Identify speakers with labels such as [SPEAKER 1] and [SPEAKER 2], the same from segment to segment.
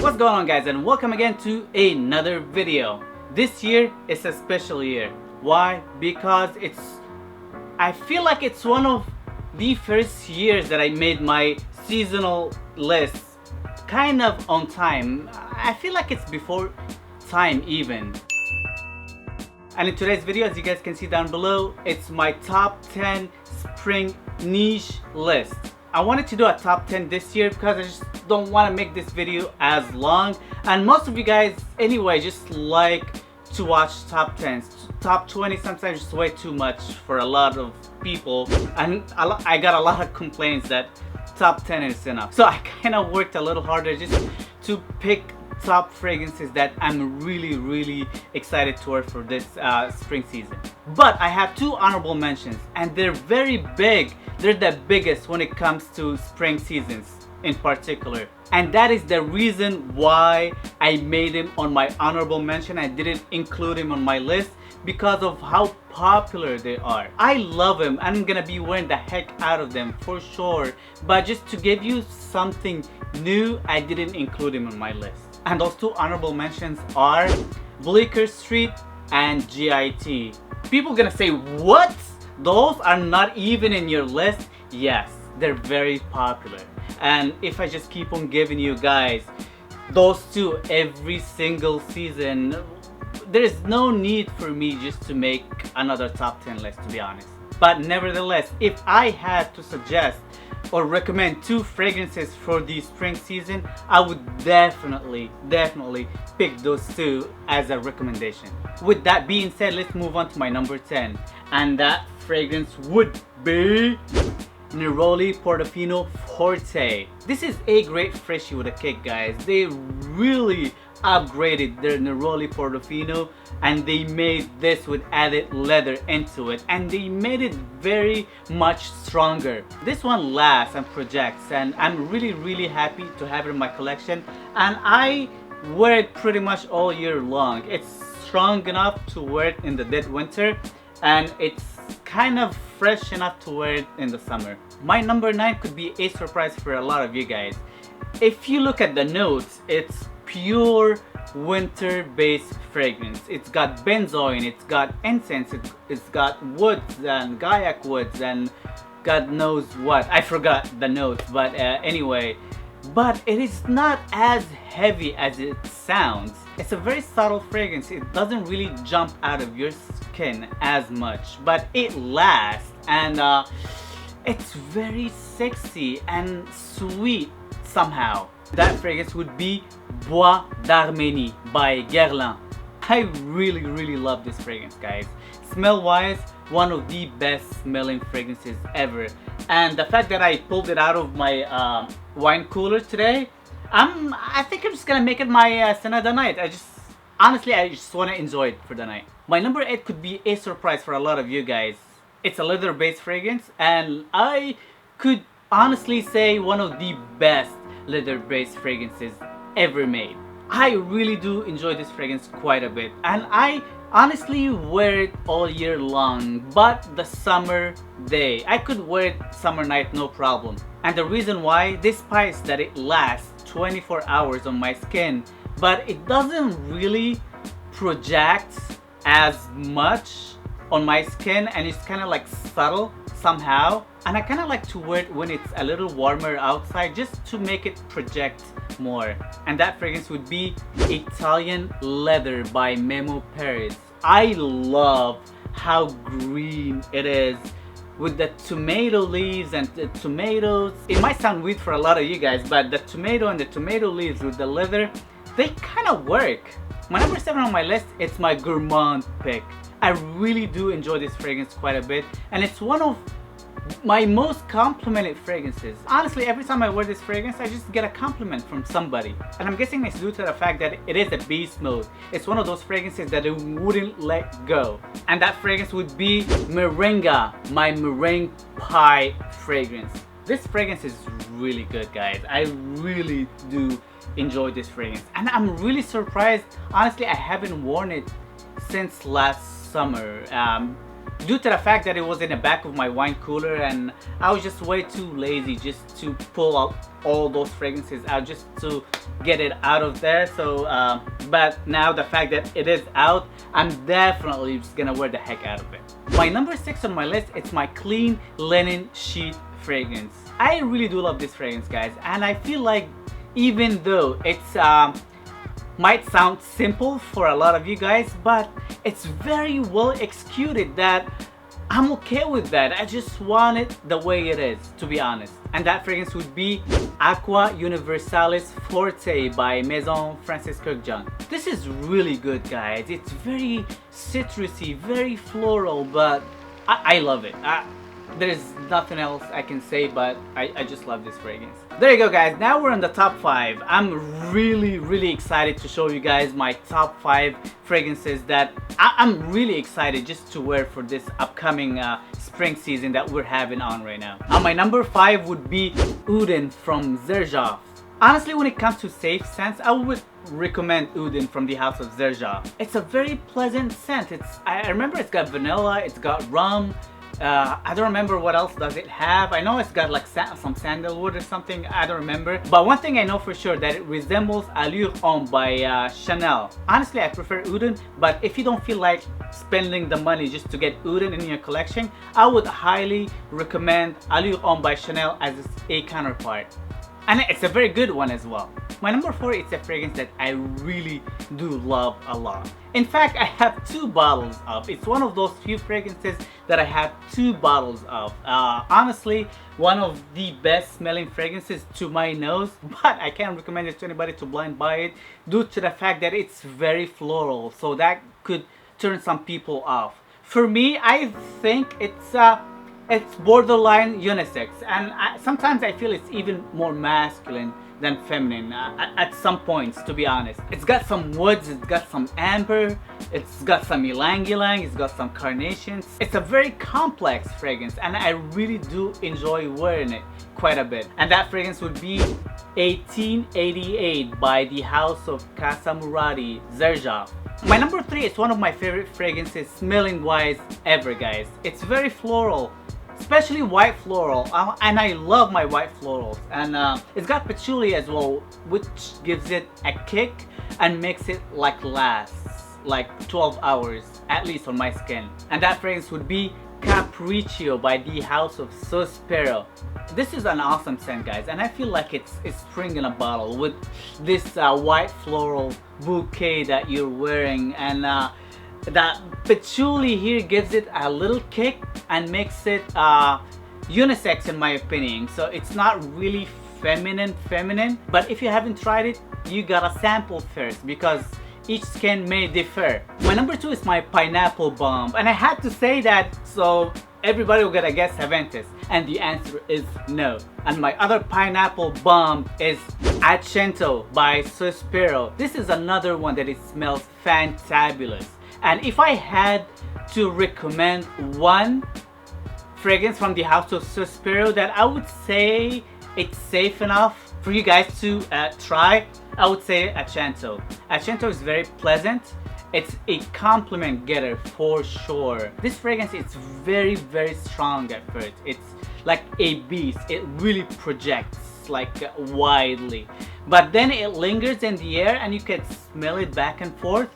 [SPEAKER 1] What's going on, guys, and welcome again to another video. This year is a special year. Why? Because I feel like it's one of the first years that I made my seasonal list kind of on time. I feel like it's before time even. And in today's video, as you guys can see down below, it's my top 10 spring niche list. I wanted to do a top 10 this year because I just don't want to make this video as long, and most of you guys anyway just like to watch top 10s. Top 20 sometimes just way too much for a lot of people, and I got a lot of complaints that top 10 is enough. So I kind of worked a little harder just to pick top fragrances that I'm really excited to wear for this spring season. But I have two honorable mentions, and they're very big. They're the biggest when it comes to spring seasons in particular, and that is the reason why I made him on my honorable mention. I didn't include him on my list because of how popular they are. I love them. I'm gonna be wearing the heck out of them for sure, but just to give you something new, I didn't include him on my list. And those two honorable mentions are Bleecker Street and GIT. People gonna say, what? Those are not even in your list? Yes, they're very popular. And if I just keep on giving you guys those two every single season, there is no need for me just to make another top 10 list, to be honest. But nevertheless, if I had to suggest or recommend two fragrances for the spring season, I would definitely pick those two as a recommendation. With that being said, let's move on to my number 10, and that fragrance would be Neroli Portofino Forte. This is a great freshie with a kick, guys. They really upgraded their Neroli Portofino, and they made this with added leather into it, and they made it very much stronger. This one lasts and projects, and I'm really happy to have it in my collection, and I wear it pretty much all year long. It's strong enough to wear it in the dead winter, and it's kind of fresh enough to wear it in the summer. My number 9 could be a surprise for a lot of you guys. If you look at the notes, it's pure winter based fragrance. It's got benzoin, it's got incense, it's got woods and gaiac woods and God knows what. I forgot the notes, but anyway. But it is not as heavy as it sounds. It's a very subtle fragrance. It doesn't really jump out of your skin as much, but it lasts, and it's very sexy and sweet somehow. That fragrance would be Bois d'Arménie by Guerlain. I really love this fragrance, guys. Smell wise, one of the best smelling fragrances ever, and the fact that I pulled it out of my wine cooler today, I think I'm just gonna make it my scent of the night. I just want to enjoy it for the night. My number 8 could be a surprise for a lot of you guys. It's a leather based fragrance, and I could honestly say one of the best leather based fragrances ever made. I really do enjoy this fragrance quite a bit, and I honestly wear it all year long, but the summer day I could wear it summer night no problem. And the reason why, despite that it lasts 24 hours on my skin, but it doesn't really project as much on my skin, and it's kind of like subtle somehow, and I kind of like to wear it when it's a little warmer outside just to make it project more. And that fragrance would be Italian Leather by Memo Paris. I love how green it is with the tomato leaves and the tomatoes. It might sound weird for a lot of you guys, but the tomato and the tomato leaves with the leather, they kind of work. My number 7 on my list, it's my gourmand pick. I really do enjoy this fragrance quite a bit, and it's one of my most complimented fragrances. Honestly, every time I wear this fragrance, I just get a compliment from somebody, and I'm guessing it's due to the fact that it is a beast mode. It's one of those fragrances that it wouldn't let go, and that fragrance would be Moringa, my meringue pie fragrance. This fragrance is really good, guys. I really do enjoy this fragrance, and I'm really surprised. Honestly, I haven't worn it since last summer. due to the fact that it was in the back of my wine cooler and I was just way too lazy just to pull out all those fragrances out just to get it out of there. So but now the fact that it is out, I'm definitely just gonna wear the heck out of it. My number 6 on my list, it's my clean linen sheet fragrance. I really do love this fragrance, guys, and I feel like even though it's might sound simple for a lot of you guys, but it's very well executed that I'm okay with that. I just want it the way it is, to be honest. And that fragrance would be Aqua Universalis Forte by Maison Francis Kurk. This is really good, guys. It's very citrusy, very floral, but I love it. There's nothing else I can say, but I just love this fragrance. There you go, guys. Now we're on the top 5. I'm really excited to show you guys my top 5 fragrances that I'm really excited just to wear for this upcoming spring season that we're having on right now. My number 5 would be Uden from Xerjoff. Honestly, when it comes to safe scents, I would recommend Uden from the house of Xerjoff. It's a very pleasant scent. I remember it's got vanilla, it's got rum. I don't remember what else does it have. I know it's got like some sandalwood or something. I don't remember. But one thing I know for sure, that it resembles Allure Homme by Chanel. Honestly, I prefer Uden, but if you don't feel like spending the money just to get Uden in your collection, I would highly recommend Allure Homme by Chanel as a counterpart. And it's a very good one as well. My number 4 is a fragrance that I really do love a lot. In fact, I have 2 bottles of. It's one of those few fragrances that I have 2 bottles of. Honestly, one of the best smelling fragrances to my nose, but I can't recommend it to anybody to blind buy it due to the fact that it's very floral, so that could turn some people off. For me, I think it's borderline unisex, and sometimes I feel it's even more masculine than feminine at some points, to be honest. It's got some woods, it's got some amber, it's got some ylang-ylang, it's got some carnations. It's a very complex fragrance and I really do enjoy wearing it quite a bit. And that fragrance would be 1888 by the house of Kassim Roddy, Xerjoff. My number 3 is one of my favorite fragrances smelling wise ever, guys. It's very floral, especially white floral, and I love my white florals. And it's got patchouli as well, which gives it a kick and makes it like last like 12 hours at least on my skin. And that fragrance would be Capriccio by the house of Sospiro. This is an awesome scent, guys, and I feel like it's spring in a bottle with this white floral bouquet that you're wearing, and that patchouli here gives it a little kick and makes it unisex in my opinion. So it's not really feminine, but if you haven't tried it, you gotta sample first because each skin may differ. My number 2 is my pineapple bomb, and I had to say that so everybody will gonna guess Aventus, and the answer is no. And my other pineapple bomb is Accento by Sospiro. This is another one that it smells fantabulous. And if I had to recommend one fragrance from the house of Sospiro that I would say it's safe enough for you guys to try, I would say Accento. Accento is very pleasant. It's a compliment getter for sure. This fragrance is very strong at first. It's like a beast. It really projects like widely, but then it lingers in the air and you can smell it back and forth.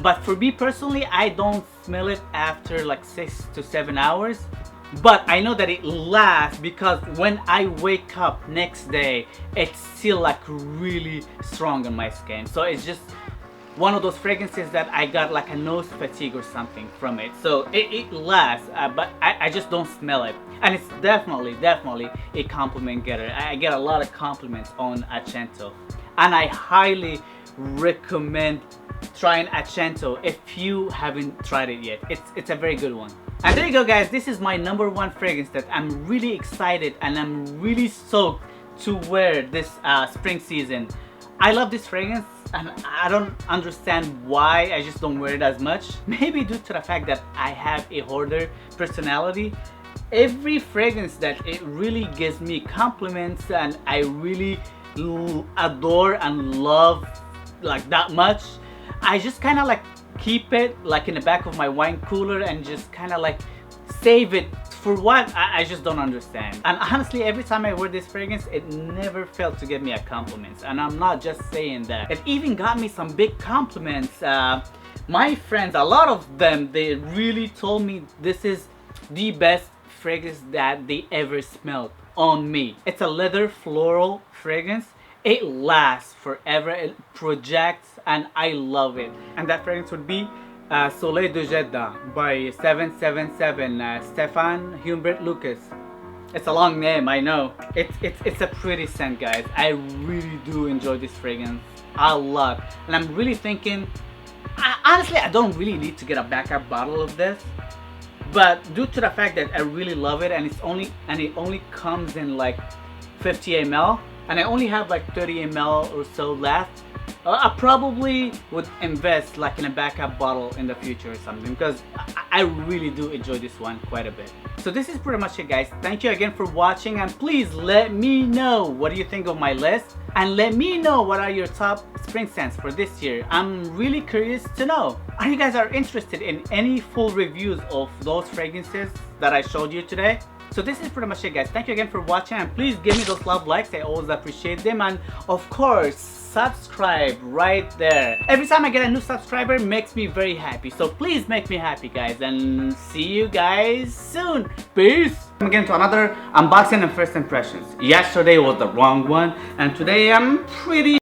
[SPEAKER 1] But for me personally, I don't smell it after like 6 to 7 hours. But I know that it lasts because when I wake up next day, it's still like really strong on my skin. So it's just one of those fragrances that I got like a nose fatigue or something from it. So it lasts, but I just don't smell it. And it's definitely a compliment getter. I get a lot of compliments on Accento. And I highly recommend trying Accento if you haven't tried it yet. It's a very good one. And there you go, guys. This is my number 1 fragrance that I'm really excited and I'm really stoked to wear this spring season. I love this fragrance and I don't understand why I just don't wear it as much. Maybe due to the fact that I have a hoarder personality. Every fragrance that it really gives me compliments and I really adore and love like that much, I just kind of like keep it like in the back of my wine cooler and just kind of like save it for what? I just don't understand. And honestly, every time I wear this fragrance, it never failed to give me a compliment. And I'm not just saying that. It even got me some big compliments. My friends, a lot of them, they really told me this is the best fragrance that they ever smelled on me. It's a leather floral fragrance. It lasts forever, it projects, and I love it. And that fragrance would be Soleil de Jeddah by 777 Stefan Humbert Lucas. It's a long name, I know. It's a pretty scent, guys. I really do enjoy this fragrance a lot. And I'm really thinking, honestly, I don't really need to get a backup bottle of this. But due to the fact that I really love it, and it only comes in like 50 ml, and I only have like 30 ml or so left, I probably would invest like in a backup bottle in the future or something, because I really do enjoy this one quite a bit. So this is pretty much it, guys. Thank you again for watching, and please let me know what do you think of my list, and let me know what are your top spring scents for this year. I'm really curious to know. Are you guys interested in any full reviews of those fragrances that I showed you today? So this is pretty much it, guys. Thank you again for watching, and please give me those love likes. I always appreciate them, and of course subscribe right there. Every time I get a new subscriber, makes me very happy. So please make me happy, guys, and see you guys soon. Peace. Again to another unboxing and first impressions. Yesterday was the wrong one, and today I'm pretty